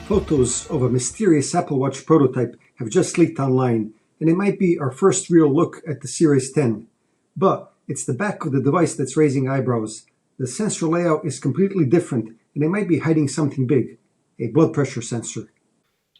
Photos of a mysterious Apple Watch prototype have just leaked online, and it might be our first real look at the Series 10. But it's the back of the device that's raising eyebrows. The sensor layout is completely different, and it might be hiding something big, a blood pressure sensor.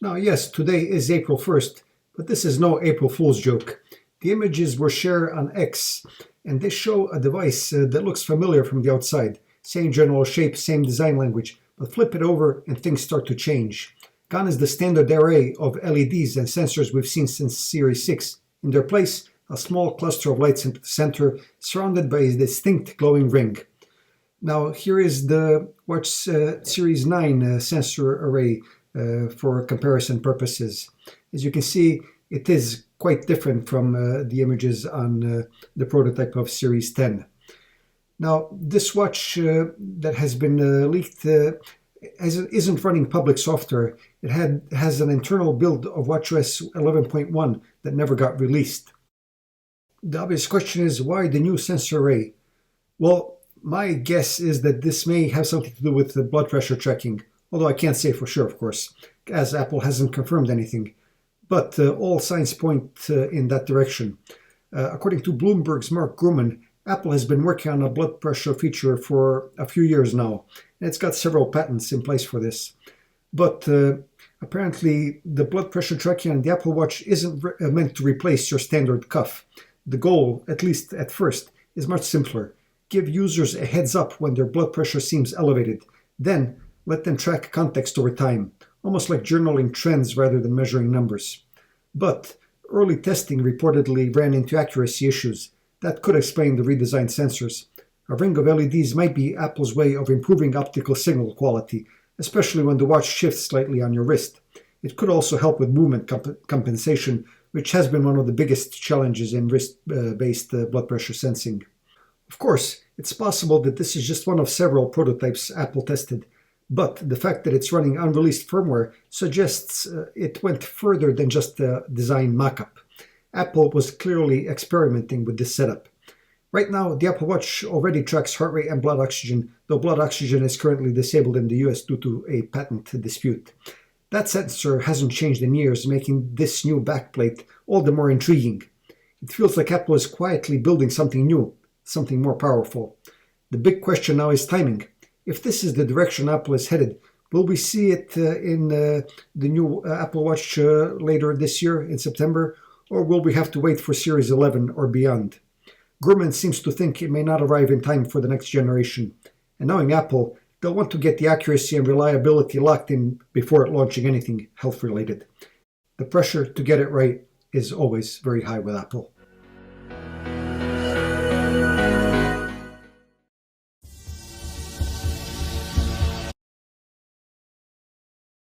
Now yes, today is April 1st, but this is no April Fool's joke. The images were shared on X, and they show a device that looks familiar from the outside. Same general shape, same design language, but flip it over and things start to change. Gone is the standard array of LEDs and sensors we've seen since Series 6. In their place, a small cluster of lights in the center, surrounded by a distinct glowing ring. Now here is the Watch Series 9 sensor array for comparison purposes. As you can see, it is quite different from the images on the prototype of Series 10. Now, this watch that has been leaked isn't running public software. It has an internal build of WatchOS 11.1 that never got released. The obvious question is, why the new sensor array? Well, my guess is that this may have something to do with the blood pressure tracking, although I can't say for sure, of course, as Apple hasn't confirmed anything. But all signs point in that direction. According to Bloomberg's Mark Gurman, Apple has been working on a blood pressure feature for a few years now, and it's got several patents in place for this. But apparently the blood pressure tracking on the Apple Watch isn't meant to replace your standard cuff. The goal, at least at first, is much simpler. Give users a heads up when their blood pressure seems elevated, then let them track context over time, almost like journaling trends rather than measuring numbers. But early testing reportedly ran into accuracy issues. That could explain the redesigned sensors. A ring of LEDs might be Apple's way of improving optical signal quality, especially when the watch shifts slightly on your wrist. It could also help with movement compensation, which has been one of the biggest challenges in wrist-based blood pressure sensing. Of course, it's possible that this is just one of several prototypes Apple tested, but the fact that it's running unreleased firmware suggests it went further than just a design mock-up. Apple was clearly experimenting with this setup. Right now, the Apple Watch already tracks heart rate and blood oxygen, though blood oxygen is currently disabled in the US due to a patent dispute. That sensor hasn't changed in years, making this new backplate all the more intriguing. It feels like Apple is quietly building something new, something more powerful. The big question now is timing. If this is the direction Apple is headed, will we see it in the new Apple Watch later this year in September? Or will we have to wait for Series 11 or beyond? Gurman seems to think it may not arrive in time for the next generation. And knowing Apple, they'll want to get the accuracy and reliability locked in before launching anything health-related. The pressure to get it right is always very high with Apple.